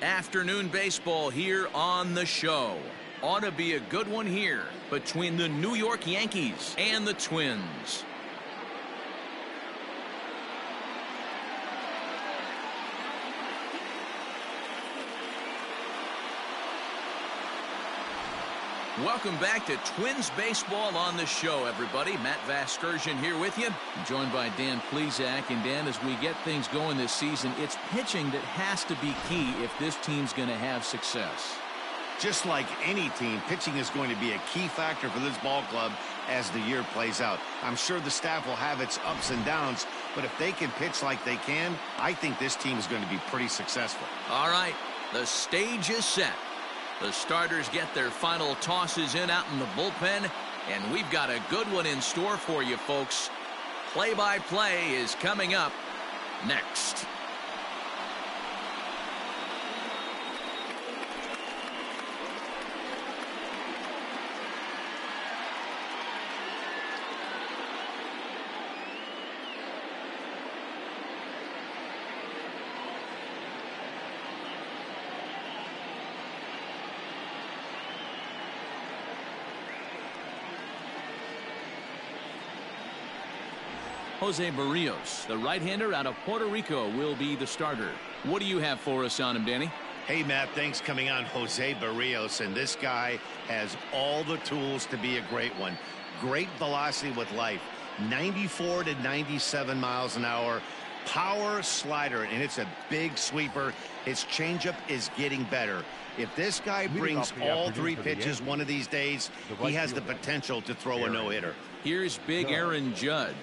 Afternoon baseball here on the show. Ought to be a good one here between the New York Yankees and the Twins. Welcome back to Twins baseball on the show, everybody. Matt Vasgersian here with you, joined by Dan Plesac. And Dan, as we get things going this season, it's pitching that has to be key if this team's going to have success. Just like any team, pitching is going to be a key factor for this ball club as the year plays out. I'm sure the staff will have its ups and downs, but if they can pitch like they can, I think this team is going to be pretty successful. All right, the stage is set. The starters get their final tosses in out in the bullpen, and we've got a good one in store for you, folks. Play-by-play is coming up next. Jose Barrios, the right-hander out of Puerto Rico, will be the starter. What do you have for us on him, Danny? Hey, Matt, thanks coming on Jose Barrios, and this guy has all the tools to be a great one. Great velocity with life, 94 to 97 miles an hour, power slider, and it's a big sweeper. His changeup is getting better. If this guy brings all three pitches one of these days, he has the potential to throw a no-hitter. Here's Big Aaron Judge.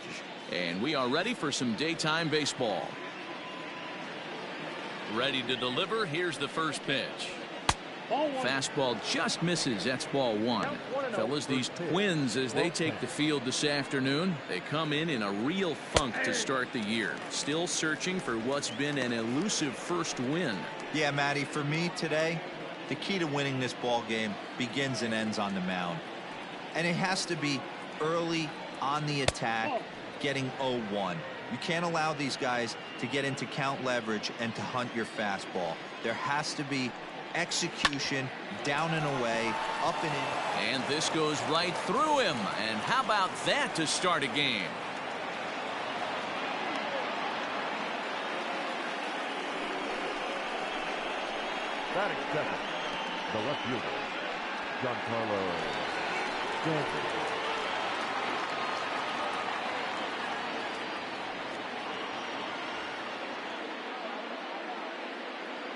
And we are ready for some daytime baseball. Ready to deliver. Here's the first pitch. Fastball just misses. That's ball one. Fellas, these Twins, as they take the field this afternoon, they come in a real funk to start the year. Still searching for what's been an elusive first win. Yeah, Matty, for me today, the key to winning this ball game begins and ends on the mound. And it has to be early on the attack, getting 0-1. You can't allow these guys to get into count leverage and to hunt your fastball. There has to be execution, down and away, up and in. And this goes right through him. And how about that to start a game? Batting second, the left fielder, Giancarlo Stanton.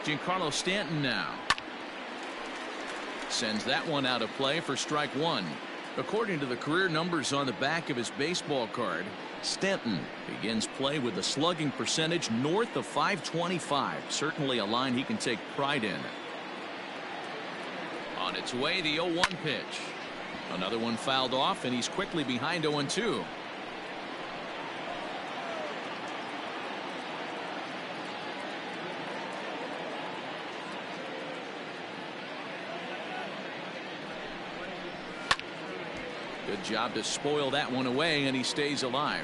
Giancarlo Stanton now sends that one out of play for strike one. According to the career numbers on the back of his baseball card, Stanton begins play with a slugging percentage north of .525. Certainly a line he can take pride in. On its way, the 0-1 pitch. Another one fouled off, and he's quickly behind 0-2. Good job to spoil that one away, and he stays alive.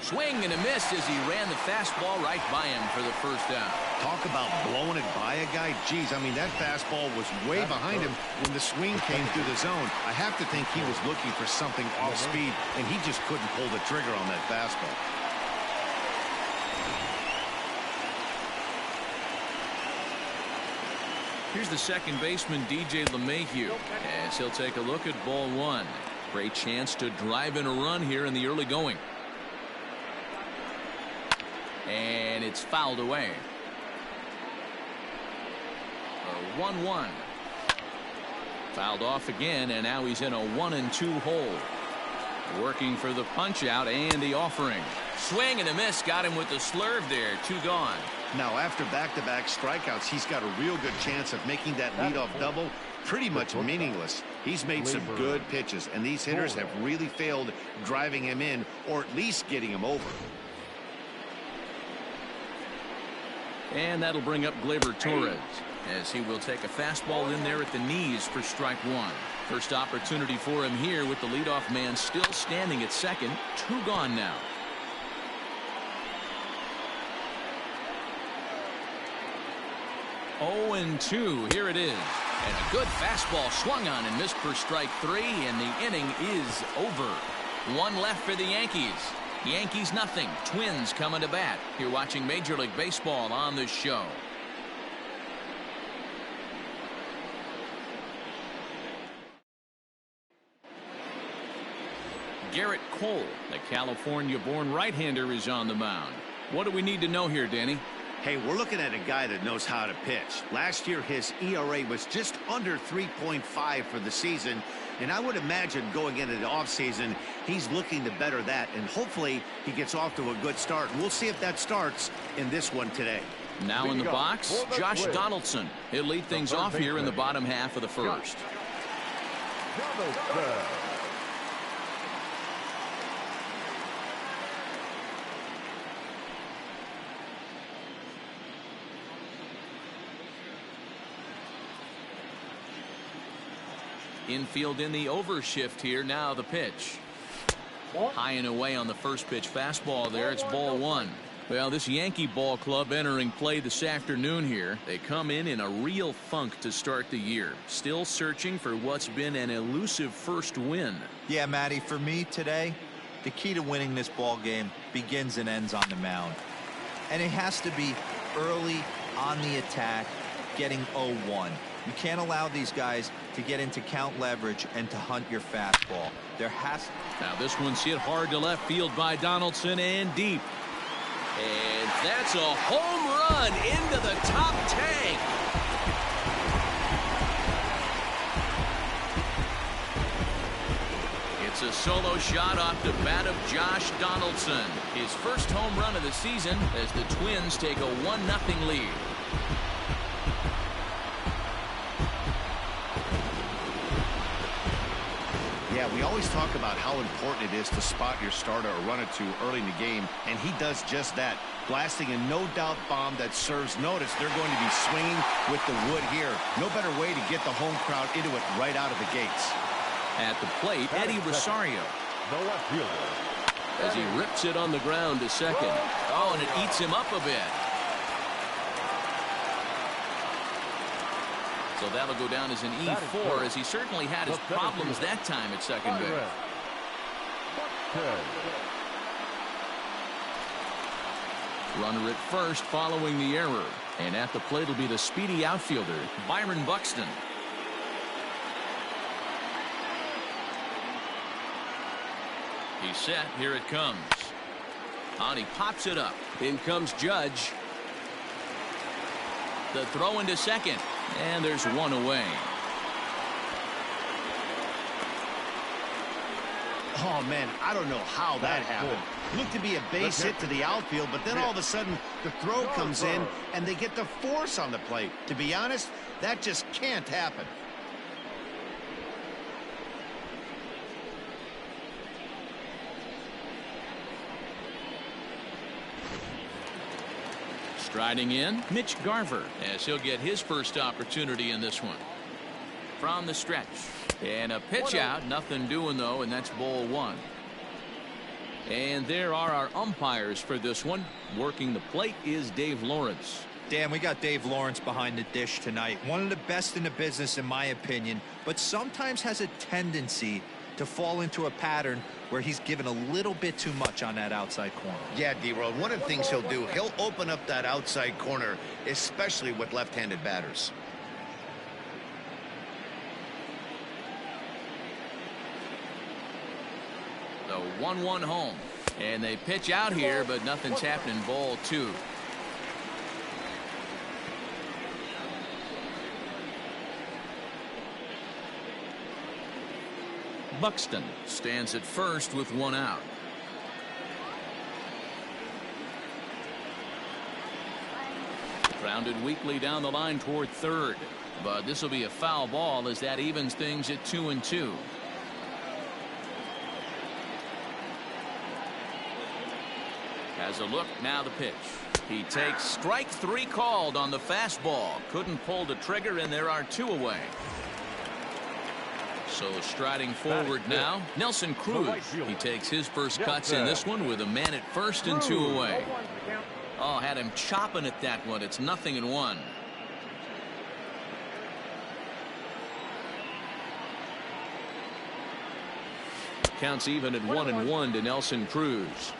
Swing and a miss as he ran the fastball right by him for the first down. Talk about blowing it by a guy. Geez, I mean, that fastball was way behind him when the swing came through the zone. I have to think he was looking for something off speed, and he just couldn't pull the trigger on that fastball. Here's the second baseman, DJ LeMahieu, as he'll take a look at ball one. Great chance to drive in a run here in the early going. And it's fouled away. A 1-1. Fouled off again, and now he's in a 1-2 hole. Working for the punch out and the offering. Swing and a miss. Got him with the slurve there. 2 gone. Now, after back-to-back strikeouts, he's got a real good chance of making that leadoff double pretty much meaningless. He's made some good pitches, and these hitters have really failed driving him in or at least getting him over. And that'll bring up Gleyber Torres, as he will take a fastball in there at the knees for strike one. First opportunity for him here with the leadoff man still standing at second. 2 gone now. Oh, and 2. Here it is. And a good fastball swung on and missed for strike 3, and the inning is over. 1 left for the Yankees. Yankees nothing. Twins coming to bat. You're watching Major League Baseball on the show. Garrett Cole, the California-born right-hander, is on the mound. What do we need to know here, Danny? Hey, we're looking at a guy that knows how to pitch. Last year, his ERA was just under 3.5 for the season. And I would imagine going into the offseason, he's looking to better that. And hopefully, he gets off to a good start. And we'll see if that starts in this one today. Now in the box, Josh Donaldson. He'll lead things off here in the bottom half of the first. Infield in the overshift here. Now the pitch. High and away on the first pitch fastball there. It's ball 1. Well, this Yankee ball club entering play this afternoon here. They come in a real funk to start the year. Still searching for what's been an elusive first win. Yeah, Matty, for me today, the key to winning this ball game begins and ends on the mound. And it has to be early on the attack, getting 0-1. You can't allow these guys to get into count leverage and to hunt your fastball. Now this one's hit hard to left field by Donaldson and deep. And that's a home run into the top tank. It's a solo shot off the bat of Josh Donaldson. His first home run of the season as the Twins take a 1-0 lead. Yeah, we always talk about how important it is to spot your starter or run it to early in the game, and he does just that, blasting a no-doubt bomb that serves notice. They're going to be swinging with the wood here. No better way to get the home crowd into it right out of the gates. At the plate, Eddie Rosario. The left fielder. As he rips it on the ground to second. Oh, and it eats him up a bit. So that'll go down as an E4, as he certainly had his problems that time at second base. Runner at first following the error. And at the plate will be the speedy outfielder, Byron Buxton. He's set. Here it comes. On, he pops it up. In comes Judge. The throw into second. And there's one away. Oh, man, I don't know how that happened. Looked to be a base hit to the outfield, but then all of a sudden the throw comes in and they get the force on the plate. To be honest, that just can't happen. Striding in, Mitch Garver, as he'll get his first opportunity in this one. From the stretch. And a pitch out. Nothing doing, though, and that's ball 1. And there are our umpires for this one. Working the plate is Dave Lawrence. Dan, we got Dave Lawrence behind the dish tonight. One of the best in the business, in my opinion, but sometimes has a tendency to fall into a pattern where he's given a little bit too much on that outside corner. Yeah, D-Road, one of the things he'll do, he'll open up that outside corner, especially with left-handed batters. The 1-1 home. And they pitch out here, but nothing's happening. Ball 2. Buxton stands at first with 1 out. Grounded weakly down the line toward third. But this will be a foul ball as that evens things at 2-2. Has a look, now the pitch. He takes strike 3 called on the fastball. Couldn't pull the trigger, and there are 2 away. So striding forward now, Nelson Cruz. He takes his first cuts in this one with a man at first and 2 away. Oh, had him chopping at that one. It's 0-1. Counts even at 1-1 to Nelson Cruz.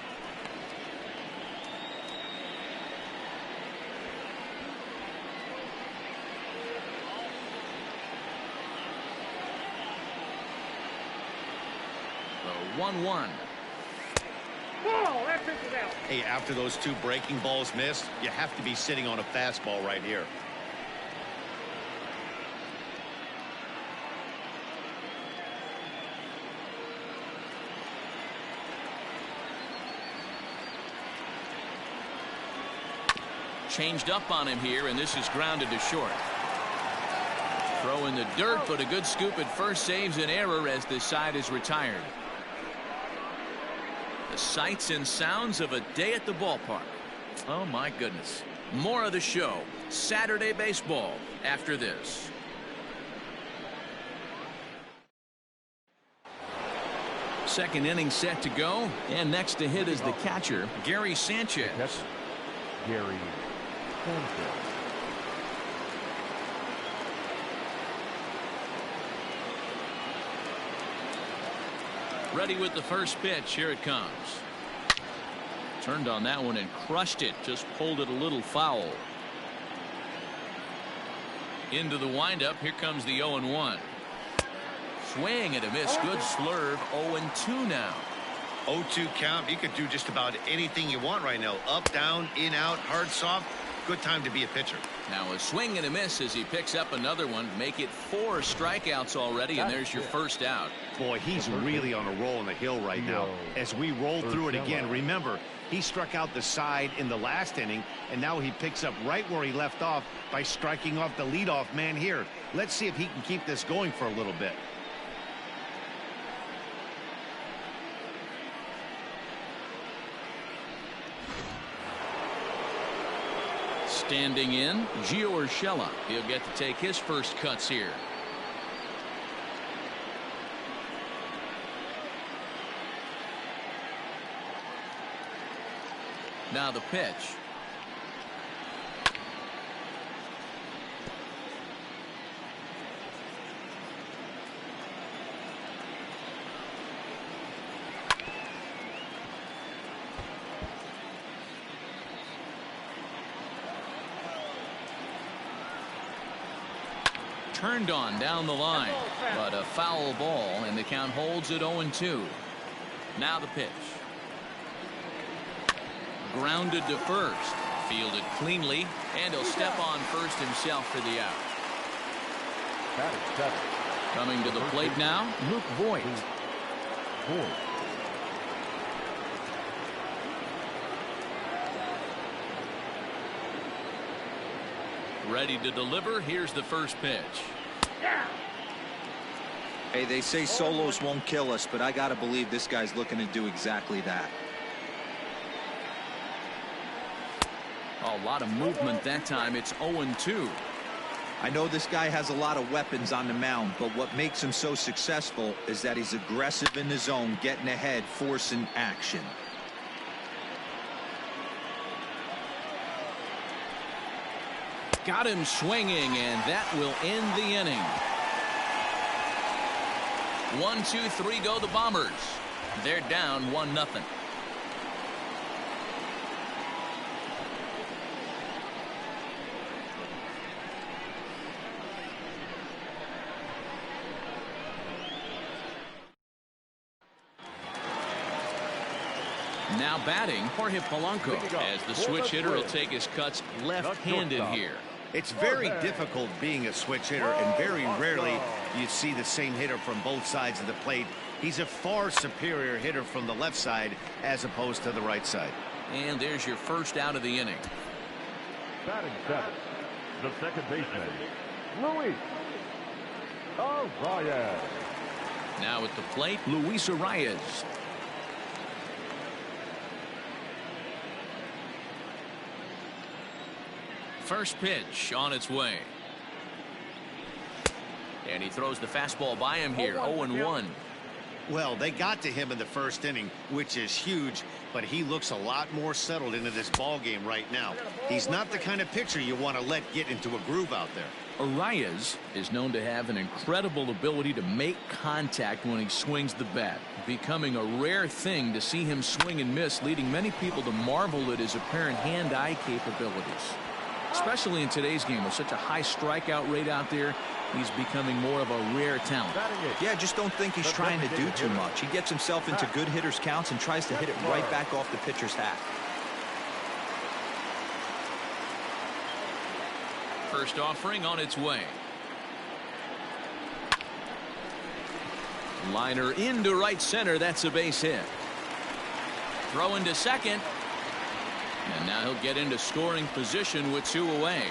The 1-1. Hey, after those 2 breaking balls missed, you have to be sitting on a fastball right here. Changed up on him here, and this is grounded to short. Throw in the dirt, but a good scoop at first saves an error as this side is retired. The sights and sounds of a day at the ballpark. Oh my goodness. More of the show. Saturday baseball after this. Second inning set to go, and next to hit is the catcher, Gary Sanchez. Gary Sanchez. Ready with the first pitch. Here it comes. Turned on that one and crushed it. Just pulled it a little foul. Into the windup. Here comes the 0-1. Swing and a miss. Good slurve. 0-2 now. 0-2 count. You could do just about anything you want right now. Up, down, in, out, hard, soft. Good time to be a pitcher. Now a swing and a miss as he picks up another one. Make it 4 strikeouts already, and there's your first out. Boy, he's really on a roll on the hill right now. As we roll through it again, remember, he struck out the side in the last inning, and now he picks up right where he left off by striking off the leadoff man here. Let's see if he can keep this going for a little bit. Standing in, Gio Urshela. He'll get to take his first cuts here. Now the pitch. Turned on down the line, but a foul ball, and the count holds at 0-2. Now the pitch. Grounded to first. Fielded cleanly, and he'll step on first himself for the out. Coming to the plate now, Luke Voigt. Ready to deliver. Here's the first pitch. Hey, they say solos won't kill us, but I gotta believe this guy's looking to do exactly that. A lot of movement that time. It's 0-2. I know this guy has a lot of weapons on the mound, but what makes him so successful is that he's aggressive in the zone, getting ahead, forcing action. Got him swinging, and that will end the inning. 1, 2, 3 go the Bombers. They're down 1-0. Now batting, Jorge Polanco, as the switch hitter will take his cuts left-handed here. It's very difficult being a switch hitter, and very rarely you see the same hitter from both sides of the plate. He's a far superior hitter from the left side as opposed to the right side. And there's your first out of the inning. Batting seventh, the second baseman, Luis Arias. Now at the plate, Luis Arias. First pitch on its way. And he throws the fastball by him here. 0-1. Well, they got to him in the first inning, which is huge, but he looks a lot more settled into this ball game right now. He's not the kind of pitcher you want to let get into a groove out there. Arias is known to have an incredible ability to make contact when he swings the bat, becoming a rare thing to see him swing and miss, leading many people to marvel at his apparent hand-eye capabilities. Especially in today's game with such a high strikeout rate out there, he's becoming more of a rare talent. Yeah, I just don't think he's trying to do too much. He gets himself into good hitters' counts and tries to hit it right back off the pitcher's hat. First offering on its way. Liner into right center. That's a base hit. Throw into second. And now he'll get into scoring position with 2 away.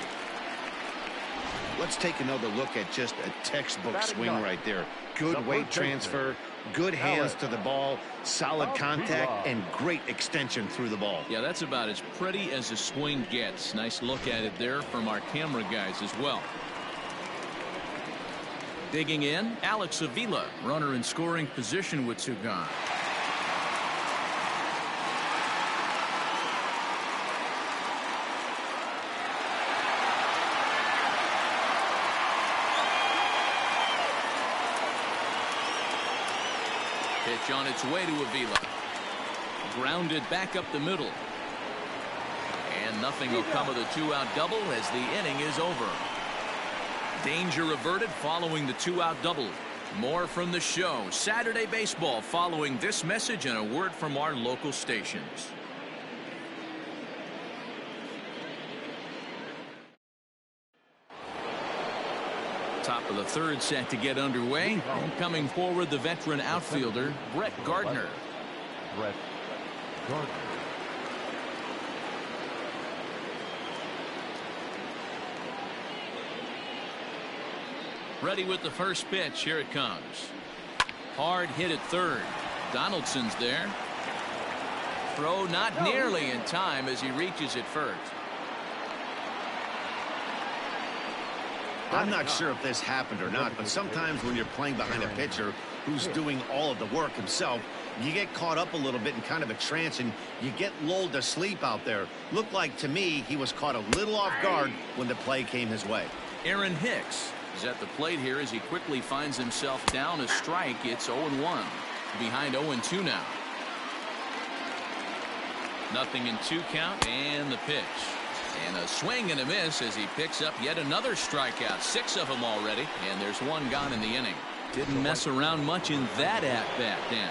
Let's take another look at just a textbook swing right there. Good weight transfer, good hands to the ball, solid contact, and great extension through the ball. Yeah, that's about as pretty as a swing gets. Nice look at it there from our camera guys as well. Digging in, Alex Avila, runner in scoring position with 2 gone. Pitch on its way to Avila. Grounded back up the middle. And nothing will come of the 2-out double as the inning is over. Danger averted following the 2-out double. More from the show. Saturday Baseball following this message and a word from our local stations. Top of the 3rd set to get underway. And coming forward, the veteran outfielder, Brett Gardner. Brett Gardner. Ready with the first pitch. Here it comes. Hard hit at 3rd. Donaldson's there. Throw not nearly in time as he reaches it first. I'm not sure if this happened or not, but sometimes when you're playing behind a pitcher who's doing all of the work himself, you get caught up a little bit in kind of a trance and you get lulled to sleep out there. Looked like to me he was caught a little off guard when the play came his way. Aaron Hicks is at the plate here as he quickly finds himself down a strike. It's 0-1. Behind 0-2 now. Nothing in 2 count and the pitch. And a swing and a miss as he picks up yet another strikeout. 6 of them already, and there's 1 gone in the inning. Didn't mess around much in that at-bat, Dan.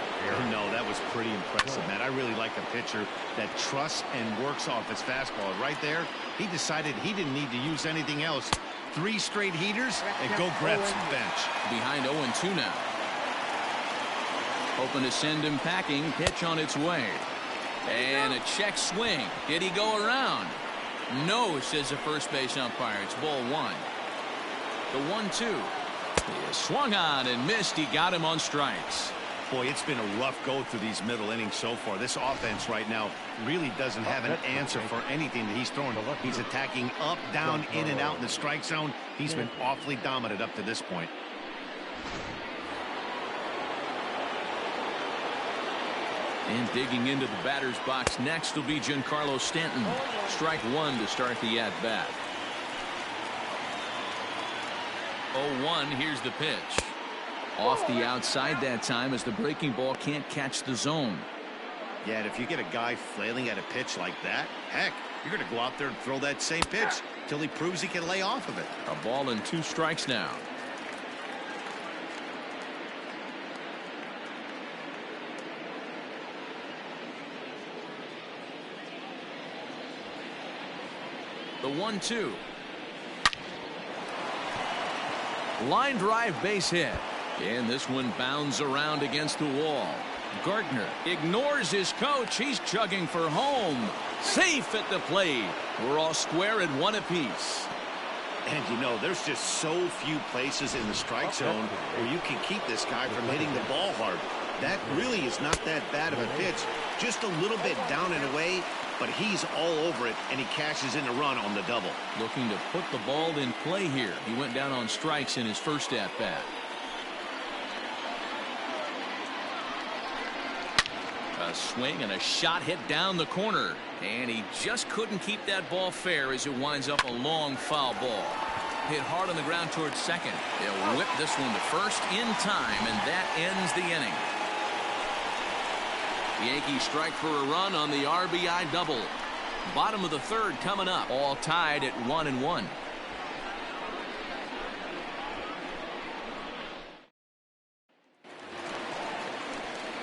No, that was pretty impressive, man. I really like a pitcher that trusts and works off his fastball. Right there, he decided he didn't need to use anything else. 3 straight heaters and go grab some bench. Behind 0-2 now. Hoping to send him packing. Pitch on its way. And a check swing. Did he go around? No, says the first base umpire. It's ball 1. The 1-2. He swung on and missed. He got him on strikes. Boy, it's been a rough go through these middle innings so far. This offense right now really doesn't have an answer for anything that he's throwing. He's attacking up, down, in, and out in the strike zone. He's been awfully dominant up to this point. And digging into the batter's box next will be Giancarlo Stanton. Strike 1 to start the at-bat. 0-1. Here's the pitch. Off the outside that time as the breaking ball can't catch the zone. Yeah, and if you get a guy flailing at a pitch like that, heck, you're going to go out there and throw that same pitch till he proves he can lay off of it. A ball and 2 strikes now. The 1-2. Line drive base hit. And this one bounds around against the wall. Gardner ignores his coach. He's chugging for home. Safe at the plate. We're all square at 1 apiece. And you know, there's just so few places in the strike zone where you can keep this guy from hitting the ball hard. That really is not that bad of a pitch. Just a little bit down and away, but he's all over it, and he cashes in a run on the double. Looking to put the ball in play here. He went down on strikes in his first at-bat. A swing and a shot hit down the corner, and he just couldn't keep that ball fair as it winds up a long foul ball. Hit hard on the ground towards second. They'll whip this one to first in time, and that ends the inning. The Yankees strike for a run on the RBI double. Bottom of the third coming up, all tied at 1-1.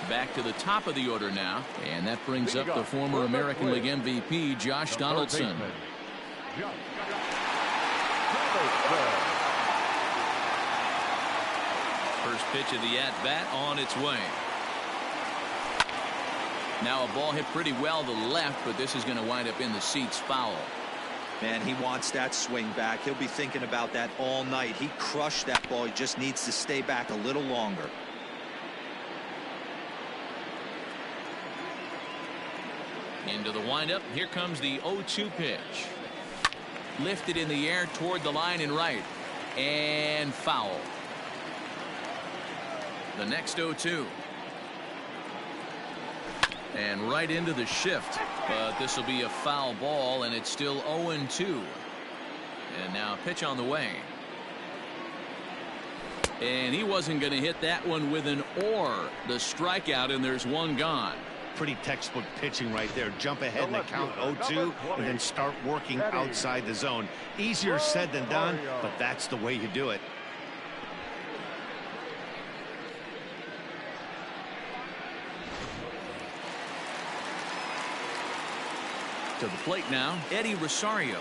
Back to the top of the order now, and that brings up the former American League MVP Josh Donaldson. First pitch of the at-bat on its way. Now a ball hit pretty well to the left, but this is going to wind up in the seats foul. Man, he wants that swing back. He'll be thinking about that all night. He crushed that ball. He just needs to stay back a little longer. Into the windup. Here comes the 0-2 pitch. Lifted in the air toward the line and right. And foul. The next 0-2. And right into the shift. But this will be a foul ball, and it's still 0-2. And now a pitch on the way. And he wasn't going to hit that one with an or. The strikeout, and there's one gone. Pretty textbook pitching right there. Jump ahead in the count 0-2 and then start working outside the zone. Easier said than done, but that's the way you do it. To the plate now, Eddie Rosario.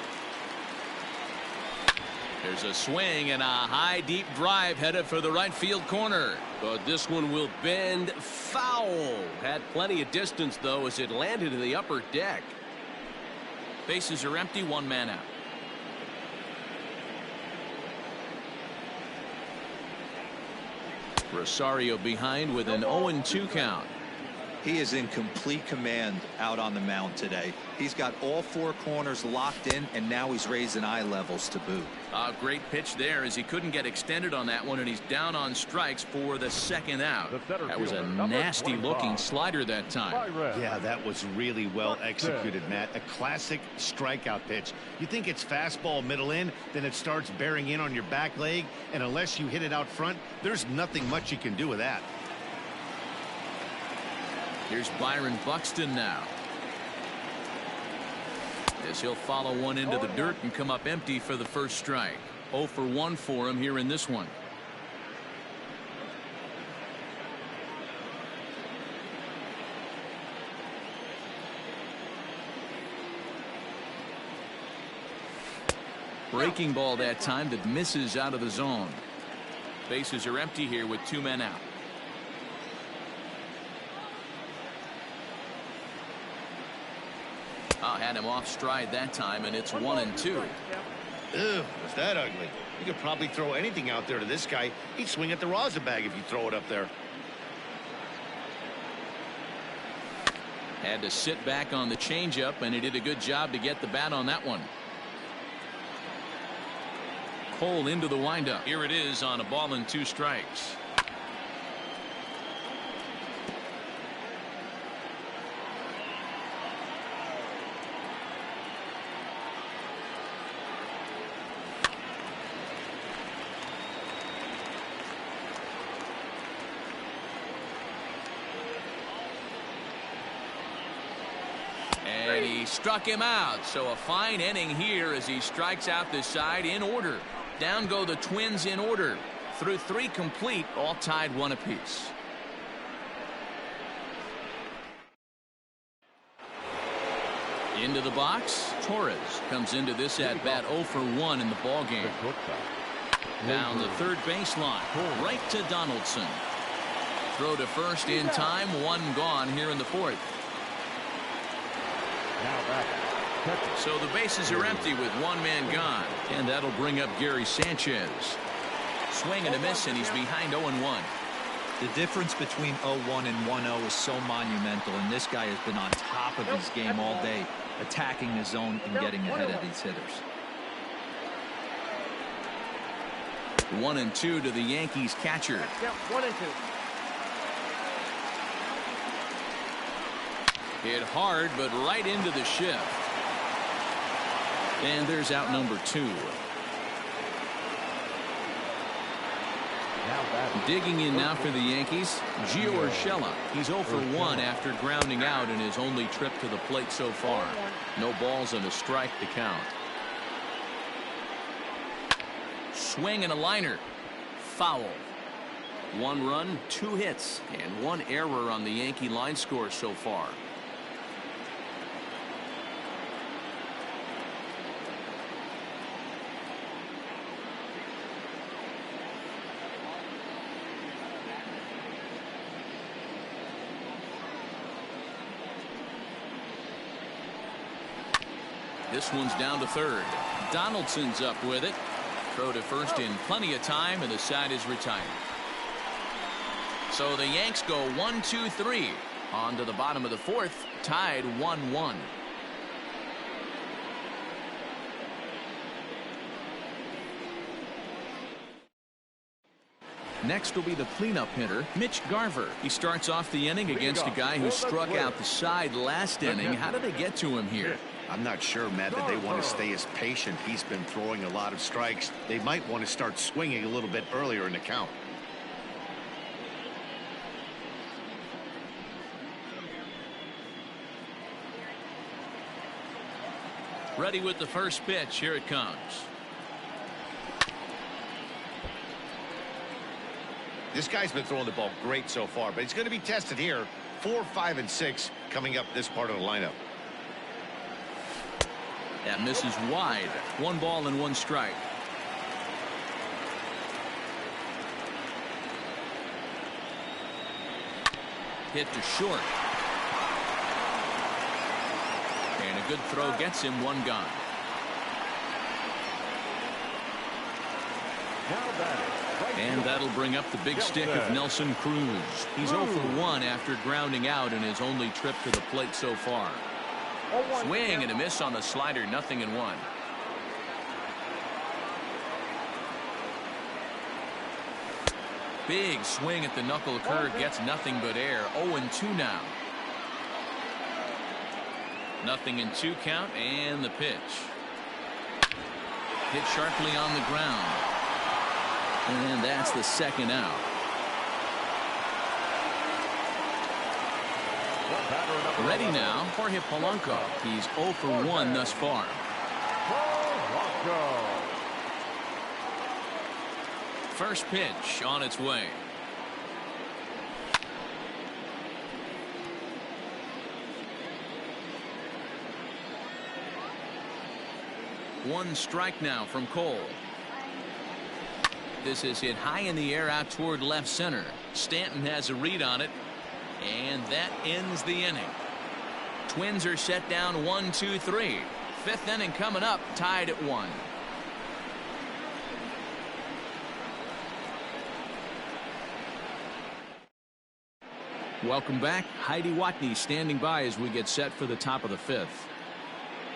There's a swing and a high deep drive headed for the right field corner. But this one will bend foul. Had plenty of distance though as it landed in the upper deck. Bases are empty, one man out. Rosario behind with an 0-2 count. He is in complete command out on the mound today. He's got all four corners locked in, and now he's raising eye levels to boot. A great pitch there as he couldn't get extended on that one, and he's down on strikes for the second out. That was a nasty looking slider that time. Yeah, that was really well executed, Matt. A classic strikeout pitch. You think it's fastball middle in, then it starts bearing in on your back leg, and unless you hit it out front, there's nothing much you can do with that. Here's Byron Buxton now. As he'll follow one into the dirt and come up empty for the first strike. 0 for 1 for him here in this one. Breaking ball that time that misses out of the zone. Bases are empty here with 2 men out. Had him off stride that time, and it's 1-2. Ew, was that ugly? You could probably throw anything out there to this guy. He'd swing at the rosin bag if you throw it up there. Had to sit back on the changeup, and he did a good job to get the bat on that one. Cole into the windup. Here it is on a ball and 2 strikes. And he struck him out. So a fine inning here as he strikes out this side in order. Down go the Twins in order. Through 3 complete, all tied 1 apiece. Into the box. Torres comes into this at bat 0 for 1 in the ball game. Down the third baseline. Right to Donaldson. Throw to first in time. 1 gone here in the 4th. So the bases are empty with 1 man gone. And that'll bring up Gary Sanchez. Swing and a miss, and he's behind 0-1. The difference between 0-1 and 1-0 is so monumental, and this guy has been on top of his game all day, attacking the zone and getting ahead of these hitters. 1-2 to the Yankees catcher. 1-2. Hit hard, but right into the shift. And there's out number 2. Digging in now for the Yankees, Gio Urshela. He's 0 for 1 after grounding out in his only trip to the plate so far. No balls and a strike to count. Swing and a liner. Foul. 1 run, 2 hits, and 1 error on the Yankee line score so far. This one's down to third. Donaldson's up with it. Throw to first in plenty of time, and the side is retired. So the Yanks go 1-2-3 on to the bottom of the 4th, tied 1-1. Next will be the cleanup hitter, Mitch Garver. He starts off the inning against a guy who struck out the side last inning. How did they get to him here? I'm not sure, Matt, that they want to stay as patient. He's been throwing a lot of strikes. They might want to start swinging a little bit earlier in the count. Ready with the first pitch. Here it comes. This guy's been throwing the ball great so far, but he's going to be tested here. 4, 5, and 6 coming up this part of the lineup. That misses wide. 1 ball and 1 strike. Hit to short. And a good throw gets him 1 gone. And that'll bring up the big stick of Nelson Cruz. He's 0 for 1 after grounding out in his only trip to the plate so far. Swing and a miss on the slider, 0-1. Big swing at the knuckle curve, gets nothing but air. 0-2 now. 0-2 count, and the pitch. Hit sharply on the ground. And that's the 2nd out. Ready now, Jorge Polanco. He's 0 for 1 thus far. First pitch on its way. One strike now from Cole. This is hit high in the air out toward left center. Stanton has a read on it, and that ends the inning. Twins are set down 1-2-3. 5th inning coming up, tied at 1. Welcome back. Heidi Watney standing by as we get set for the top of the 5th.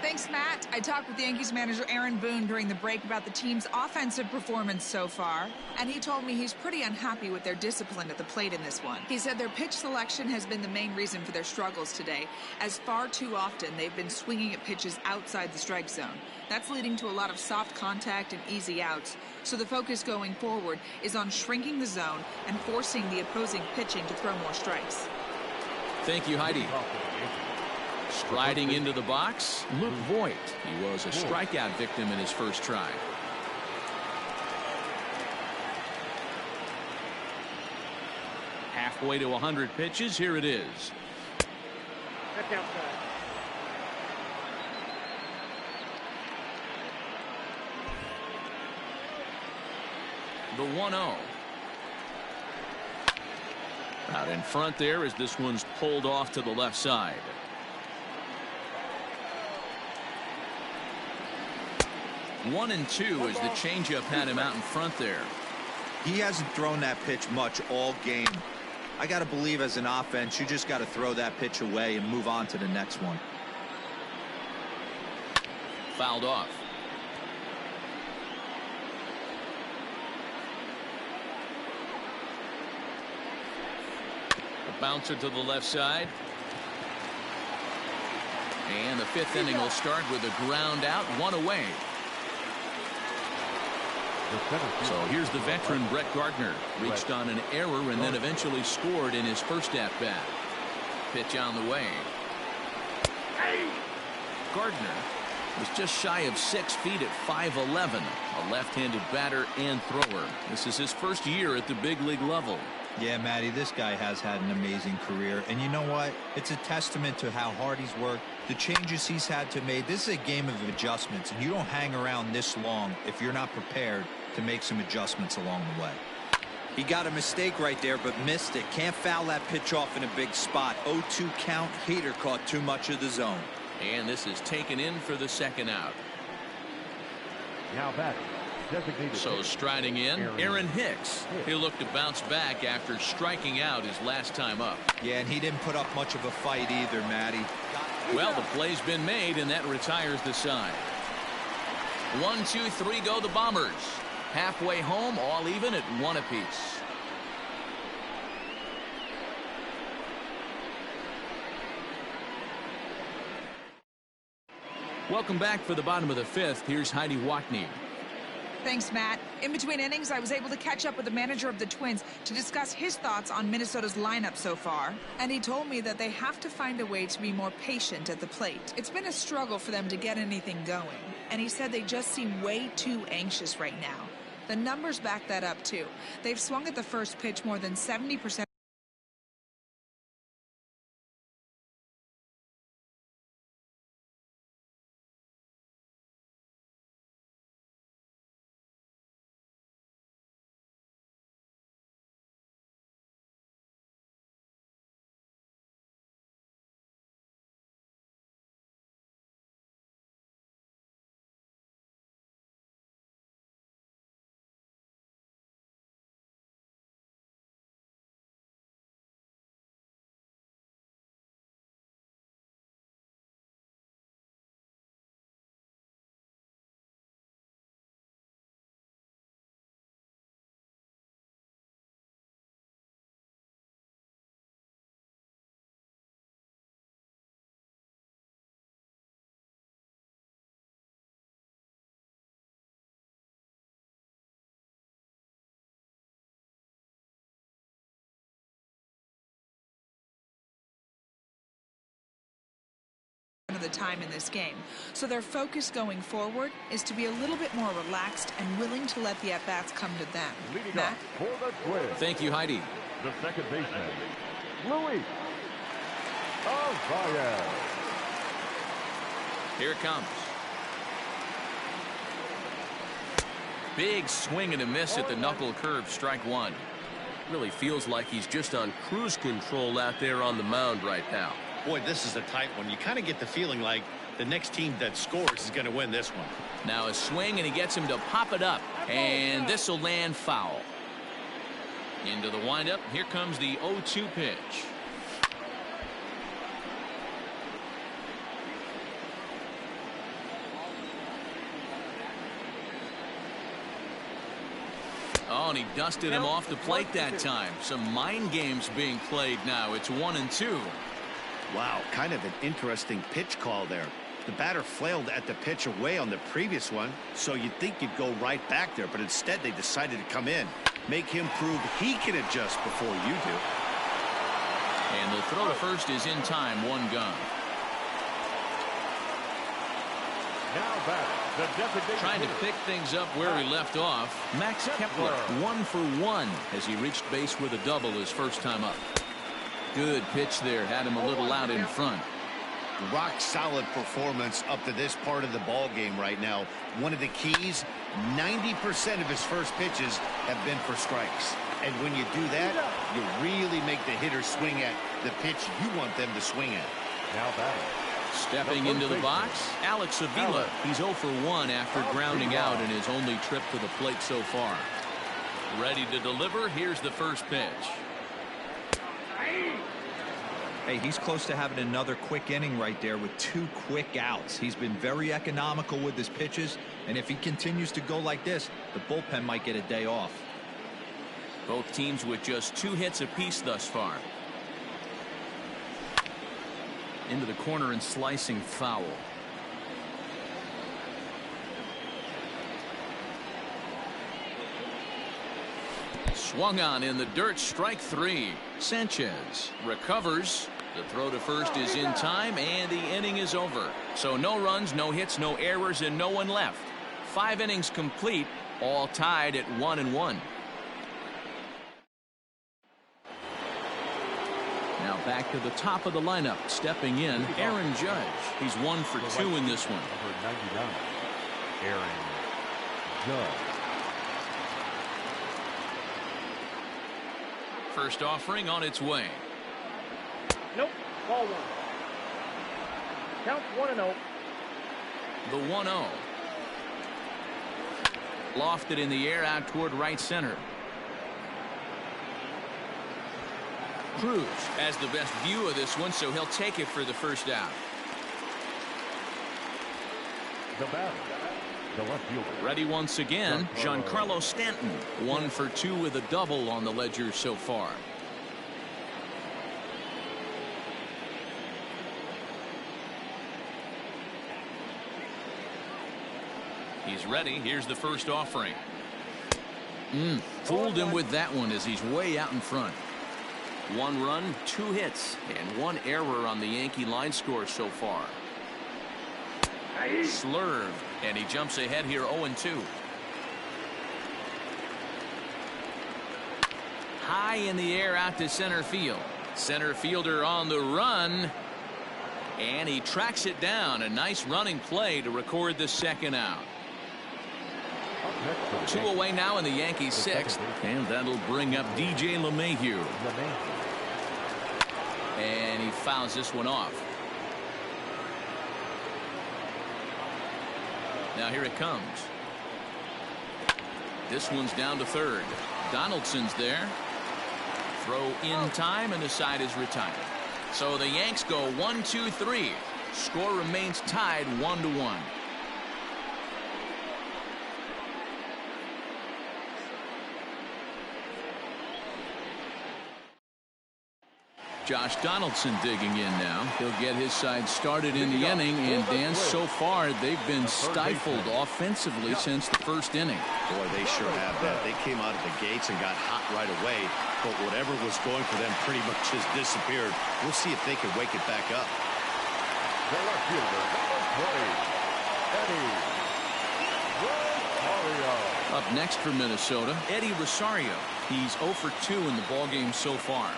Thanks, Matt. I talked with the Yankees manager Aaron Boone during the break about the team's offensive performance so far, and he told me he's pretty unhappy with their discipline at the plate in this one. He said their pitch selection has been the main reason for their struggles today, as far too often they've been swinging at pitches outside the strike zone. That's leading to a lot of soft contact and easy outs, so the focus going forward is on shrinking the zone and forcing the opposing pitching to throw more strikes. Thank you, Heidi. Striding into the box, Luke Voigt. He was a strikeout victim in his first try. Halfway to 100 pitches. Here it is. That's outside. The 1-0. Out in front there as this one's pulled off to the left side. One and two as the changeup had him out in front there. He hasn't thrown that pitch much all game. I got to believe as an offense, you just got to throw that pitch away and move on to the next one. Fouled off. A bouncer to the left side. And the fifth inning will start with a ground out, one away. So here's the veteran Brett Gardner. Reached on an error and then eventually scored in his first at-bat. Pitch on the way. Gardner was just shy of 6 feet at 5'11", a left-handed batter and thrower. This is his first year at the big league level. Yeah, Matty, this guy has had an amazing career. And you know what? It's a testament to how hard he's worked, the changes he's had to make. This is a game of adjustments, and you don't hang around this long if you're not prepared to make some adjustments along the way. He got a mistake right there, but missed it. Can't foul that pitch off in a big spot. 0-2 count. Hader caught too much of the zone. And this is taken in for the second out. Now batting. So striding in, Aaron Hicks. He'll look to bounce back after striking out his last time up. Yeah, and he didn't put up much of a fight either, Matty. Well, the play's been made, and that retires the side. 1, 2, 3 go the Bombers. Halfway home, all even at 1 apiece. Welcome back for the bottom of the fifth. Here's Heidi Watney. Thanks, Matt. In between innings, I was able to catch up with the manager of the Twins to discuss his thoughts on Minnesota's lineup so far. And he told me that they have to find a way to be more patient at the plate. It's been a struggle for them to get anything going. And he said they just seem way too anxious right now. The numbers back that up, too. They've swung at the first pitch more than 70%. Of the time in this game, so their focus going forward is to be a little bit more relaxed and willing to let the at-bats come to them. Matt? Thank you, Heidi. The second baseman, Luis Arraez. Here it comes. Big swing and a miss at the knuckle curve, strike one. Really feels like he's just on cruise control out there on the mound right now. Boy, this is a tight one. You kind of get the feeling like the next team that scores is going to win this one. Now a swing, and he gets him to pop it up. And this will land foul. Into the windup. Here comes the 0-2 pitch. Oh, and he dusted him off the plate that time. Some mind games being played now. It's 1-2. Wow, kind of an interesting pitch call there. The batter flailed at the pitch away on the previous one, so you'd think you'd go right back there, but instead they decided to come in, make him prove he can adjust before you do. And the throw to first is in time, one gone. Now back, the designated Trying to pick things up where he left off. Max Kepler 1 for 1 as he reached base with a double his first time up. Good pitch there, had him a little out in front. Rock solid performance up to this part of the ball game right now. One of the keys, 90% of his first pitches have been for strikes. And when you do that, you really make the hitter swing at the pitch you want them to swing at. Now batting. Stepping into the box, Alex Avila. He's 0 for 1 after grounding out in his only trip to the plate so far. Ready to deliver. Here's the first pitch. Hey, he's close to having another quick inning right there with 2 quick outs. He's been very economical with his pitches, and if he continues to go like this, the bullpen might get a day off. Both teams with just 2 hits apiece thus far. Into the corner and slicing foul. Swung on in the dirt, strike 3. Sanchez recovers. The throw to first is in time, and the inning is over. So no runs, no hits, no errors, and no one left. 5 innings complete, all tied at 1-1. Now back to the top of the lineup. Stepping in, Aaron Judge. He's 1 for 2 in this one. Number 99, Aaron Judge. First offering on its way. Nope. Ball 1. Count 1-0. The 1-0. Lofted in the air out toward right center. Cruz has the best view of this one, so he'll take it for the first out. The batter, the left fielder. Ready once again, Giancarlo Stanton. 1 for 2 with a double on the ledger so far. He's ready. Here's the first offering. Fooled him with that one as he's way out in front. 1 run, 2 hits, and 1 error on the Yankee line score so far. Slurved, and he jumps ahead here 0-2. High in the air out to center field. Center fielder on the run, and he tracks it down. A nice running play to record the second out. 2 away now in the Yankees 6th, and that'll bring up DJ LeMahieu. And he fouls this one off. Now here it comes. This one's down to third. Donaldson's there. Throw in time, and the side is retired. So the Yanks go 1-2-3. Score remains tied 1-1. Josh Donaldson digging in now. He'll get his side started in the inning, and Dan, so far they've been stifled offensively since the first inning. Boy, they sure have that. They came out of the gates and got hot right away, but whatever was going for them pretty much has disappeared. We'll see if they can wake it back up. The left fielder, Eddie Rosario. Up next for Minnesota, Eddie Rosario. He's 0 for 2 in the ballgame so far.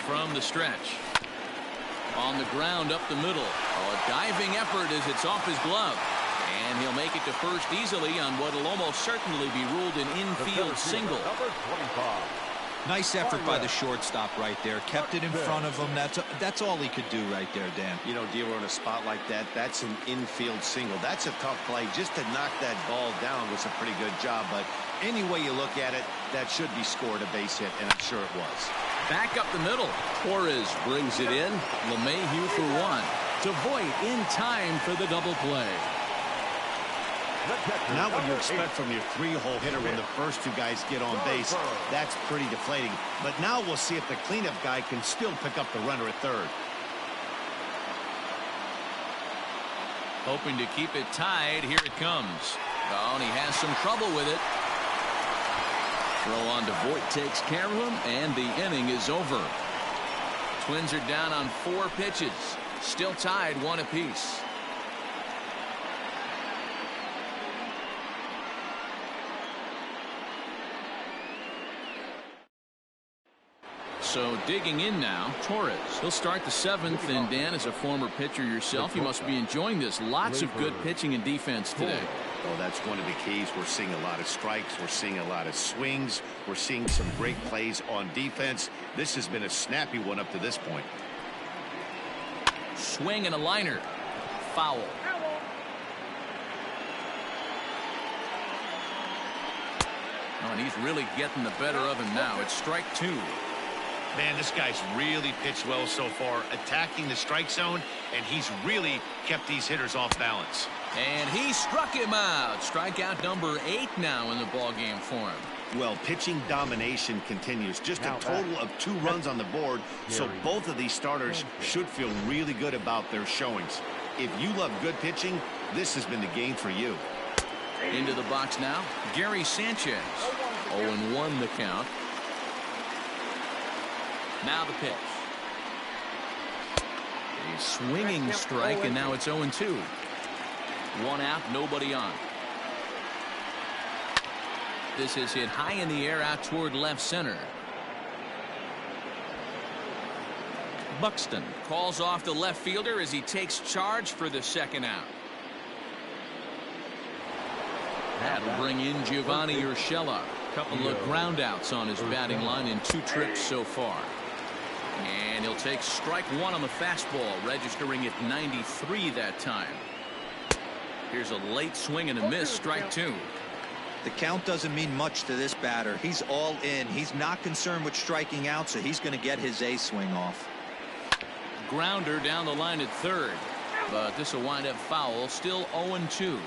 From the stretch. On the ground up the middle. A diving effort as it's off his glove. And he'll make it to first easily on what will almost certainly be ruled an infield single. Number 25. Nice effort by the shortstop right there. Kept it in front of him. That's all he could do right there, Dan. You know, dealer in a spot like that, that's an infield single. That's a tough play. Just to knock that ball down was a pretty good job. But any way you look at it, that should be scored a base hit, and I'm sure it was. Back up the middle. Torres brings it in. LeMahieu for 1. To Voit in time for the double play. Not what you expect from your 3-hole hitter when the first 2 guys get on base. That's pretty deflating. But now we'll see if the cleanup guy can still pick up the runner at third. Hoping to keep it tied. Here it comes. Oh, and he has some trouble with it. Throw on to Voit takes care of him, and the inning is over. Twins are down on 4 pitches. Still tied 1 apiece. So digging in now, Torres. He'll start the 7th, and Dan, as a former pitcher yourself, you must be enjoying this. Lots of good pitching and defense today. Oh, that's one of the keys. We're seeing a lot of strikes. We're seeing a lot of swings. We're seeing some great plays on defense. This has been a snappy one up to this point. Swing and a liner. Foul. Oh, and he's really getting the better of him now. It's strike 2. Man, this guy's really pitched well so far, attacking the strike zone, and he's really kept these hitters off balance. And he struck him out. Strikeout number 8 now in the ballgame for him. Well, pitching domination continues. Just a total of 2 runs on the board, so both of these starters should feel really good about their showings. If you love good pitching, this has been the game for you. Into the box now, Gary Sanchez. 0-1 the count. Now the pitch. A swinging strike, and now it's 0-2. 1 out, nobody on. This is hit high in the air out toward left center. Buxton calls off the left fielder as he takes charge for the second out. That'll bring in Giovanni Urshela. Couple of ground outs on his batting line in 2 trips so far. And he'll take strike 1 on the fastball, registering at 93 that time. Here's a late swing and a miss, strike 2. The count doesn't mean much to this batter. He's all in. He's not concerned with striking out, so he's going to get his A swing off. Grounder down the line at third, but this will wind up foul. Still 0-2.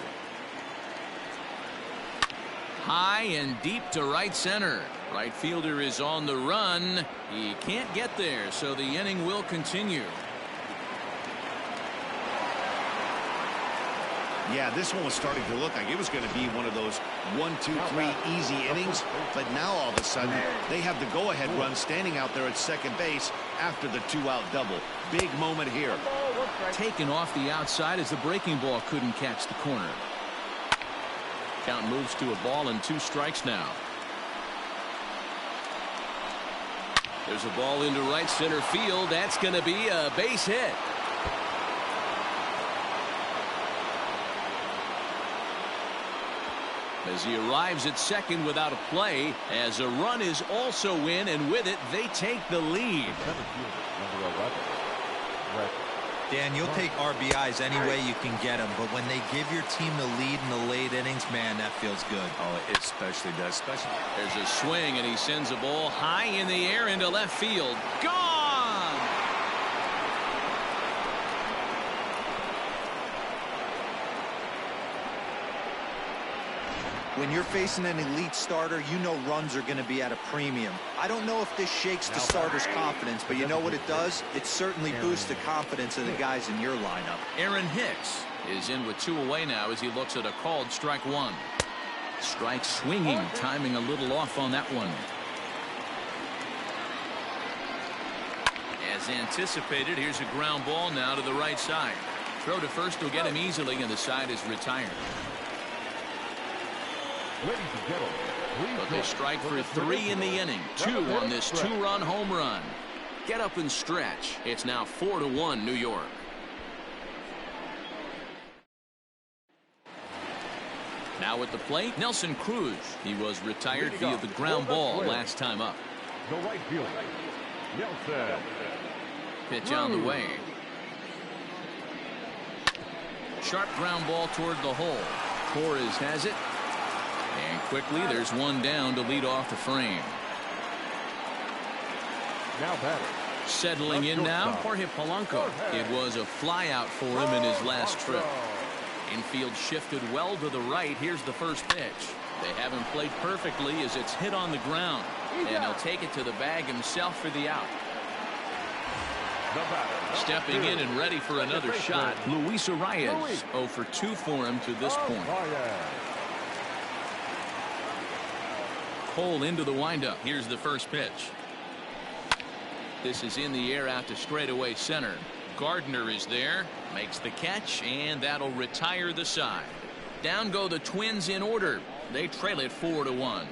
High and deep to right center. Right fielder is on the run. He can't get there, so the inning will continue. Yeah, this one was starting to look like it was going to be one of those 1, 2, 3 easy innings, but now all of a sudden they have the go-ahead run standing out there at second base after the 2-out double. Big moment here. Taken off the outside as the breaking ball couldn't catch the corner. Count moves to a ball and 2 strikes now. There's a ball into right center field. That's going to be a base hit. As he arrives at second without a play, as a run is also in, and with it they take the lead. Dan, you'll take RBIs any way you can get them, but when they give your team the lead in the late innings, man, that feels good. Oh, it especially does. There's a swing, and he sends a ball high in the air into left field. Gone! When you're facing an elite starter, you know runs are going to be at a premium. I don't know if this shakes the starter's confidence, but you know what it does? It certainly boosts the confidence of the guys in your lineup. Aaron Hicks is in with 2 away now as he looks at a called strike 1. Strike swinging, timing a little off on that one. As anticipated, here's a ground ball now to the right side. Throw to first will get him easily, and the side is retired. But they strike for 3 in the inning. 2 on this 2-run home run. Get up and stretch. It's now 4-1 New York. Now at the plate, Nelson Cruz. He was retired via the ground ball last time up. The right fielder, Nelson. Pitch on the way. Sharp ground ball toward the hole. Torres has it. And quickly, there's one down to lead off the frame. Now batter. Settling in now, Jorge Polanco. It was a fly out for him in his last trip. Infield shifted well to the right. Here's the first pitch. They haven't played perfectly as it's hit on the ground. And he'll take it to the bag himself for the out. Stepping in and ready for another shot, Luis Arias. 0 for 2 for him to this point. Cole into the windup. Here's the first pitch. This is in the air out to straightaway center. Gardner is there, makes the catch, and that'll retire the side. Down go the Twins in order. They trail it 4-1.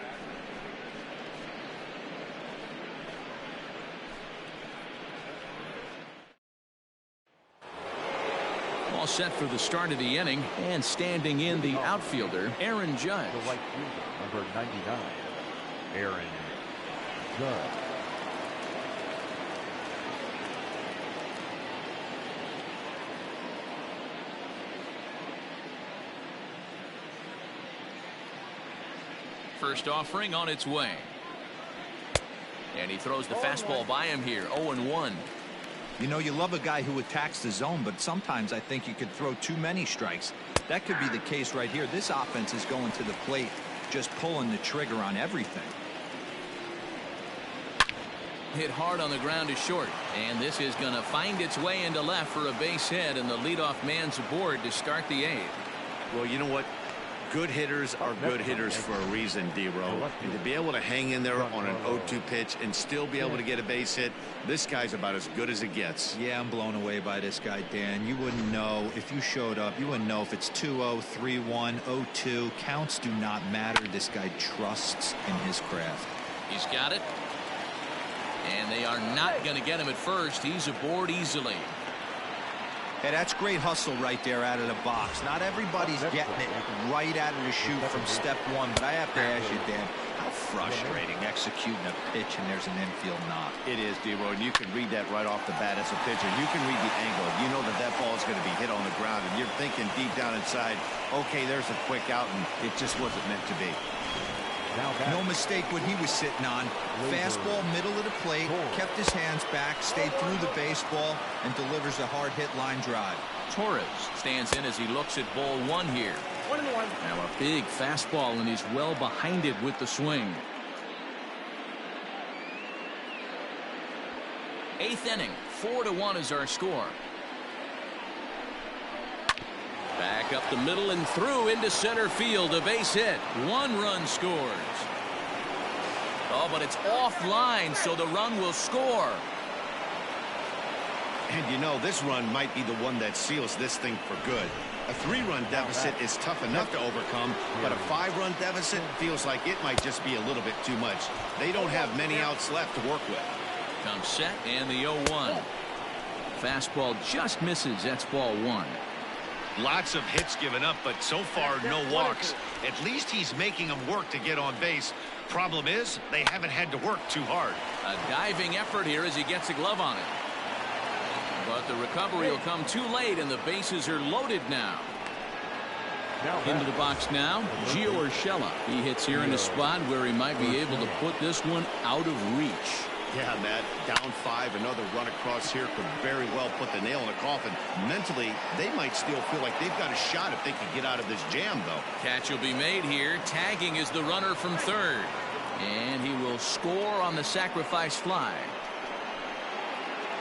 All set for the start of the inning, and standing in the outfielder, Aaron Judge. The right fielder, number 99, Aaron Judge. First offering on its way. And he throws the fastball by him here. 0-1. You know, you love a guy who attacks the zone, but sometimes I think you could throw too many strikes. That could be the case right here. This offense is going to the plate, just pulling the trigger on everything. Hit hard on the ground to short, and this is going to find its way into left for a base hit, and the leadoff man's aboard to start the 8th. Well, you know what? Good hitters are good hitters for a reason, D-Row. And to be able to hang in there on an 0-2 pitch and still be able to get a base hit, this guy's about as good as it gets. Yeah, I'm blown away by this guy, Dan. You wouldn't know if you showed up. You wouldn't know if it's 2-0, 3-1, 0-2. Counts do not matter. This guy trusts in his craft. He's got it. And they are not going to get him at first. He's aboard easily. Hey, that's great hustle right there out of the box. Not everybody's getting it right out of the chute from step one, but I have to ask you, Dan, how frustrating executing a pitch and there's an infield knock. It is, D-Row, and you can read that right off the bat as a pitcher. You can read the angle. You know that that ball is going to be hit on the ground, and you're thinking deep down inside, okay, there's a quick out, and it just wasn't meant to be. No mistake what he was sitting on. Fastball, middle of the plate, kept his hands back, stayed through the baseball, and delivers a hard hit line drive. Torres stands in as he looks at ball 1 here. 1-1. Now a big fastball, and he's well behind it with the swing. 8th inning, 4-1 is our score. Back up the middle and through into center field. A base hit. 1 run scores. Oh, but it's offline, so the run will score. And you know, this run might be the one that seals this thing for good. A 3-run deficit is tough enough to overcome, but a 5-run deficit feels like it might just be a little bit too much. They don't have many outs left to work with. Comes set and the 0-1. Fastball just misses. That's ball 1. Lots of hits given up, but so far no walks. At least he's making them work to get on base. Problem is, they haven't had to work too hard. A diving effort here as he gets a glove on it. But the recovery will come too late, and the bases are loaded now. Into the box now, Gio Urshela. He hits here in a spot where he might be able to put this one out of reach. Yeah, Matt, down 5, another run across here could very well put the nail in the coffin. Mentally, they might still feel like they've got a shot if they can get out of this jam, though. Catch will be made here. Tagging is the runner from third. And he will score on the sacrifice fly.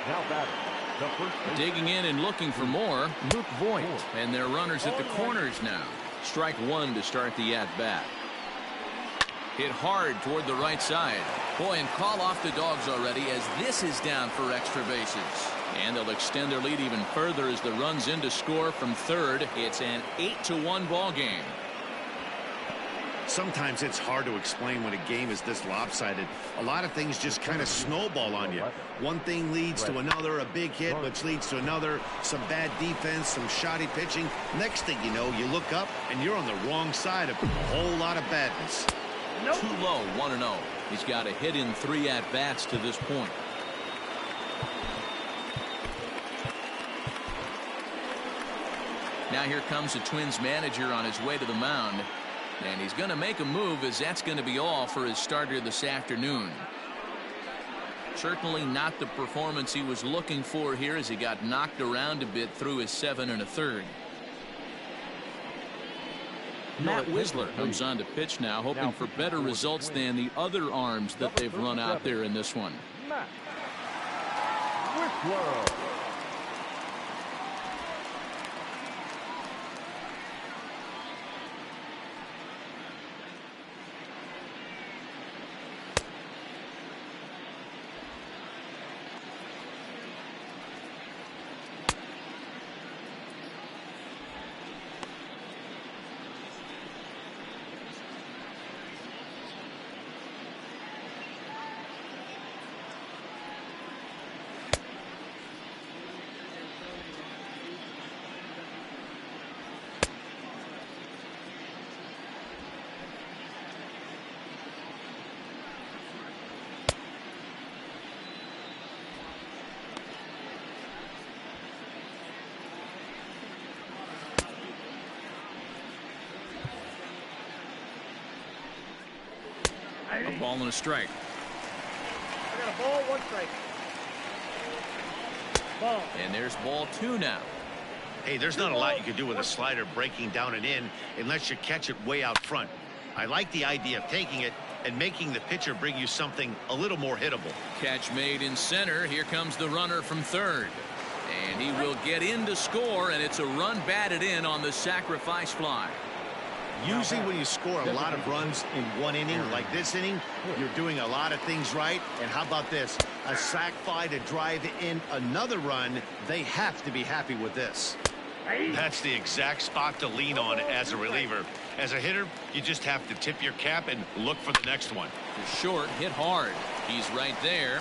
Now batting, the first baseman. Digging in and looking for more, Luke Voigt. And their runners at the corners now. Strike 1 to start the at-bat. Hit hard toward the right side. Boy, and call off the Dogs already as this is down for extra bases. And they'll extend their lead even further as the runs in to score from third. It's an 8-1 ball game. Sometimes it's hard to explain when a game is this lopsided. A lot of things just kind of snowball on you. One thing leads to another, a big hit, which leads to another, some bad defense, some shoddy pitching. Next thing you know, you look up and you're on the wrong side of a whole lot of badness. Too low, 1-0. He's got a hit in 3 at-bats to this point. Now here comes the Twins manager on his way to the mound. And he's going to make a move, as that's going to be all for his starter this afternoon. Certainly not the performance he was looking for here, as he got knocked around a bit through his 7 1/3. Matt Wisler comes on to pitch now, hoping for better results than the other arms that they've run out there in this one. Matt Wisler. Ball and a strike. I got a ball, 1 strike. Ball. And there's ball 2 now. Hey, there's not a lot you can do with a slider breaking down and in unless you catch it way out front. I like the idea of taking it and making the pitcher bring you something a little more hittable. Catch made in center. Here comes the runner from third. And he will get in to score, and it's a run batted in on the sacrifice fly. Usually when you score a lot of runs in one inning, like this inning, you're doing a lot of things right. And how about this? A sac fly to drive in another run. They have to be happy with this. That's the exact spot to lean on as a reliever. As a hitter, you just have to tip your cap and look for the next one. The short hit hard. He's right there.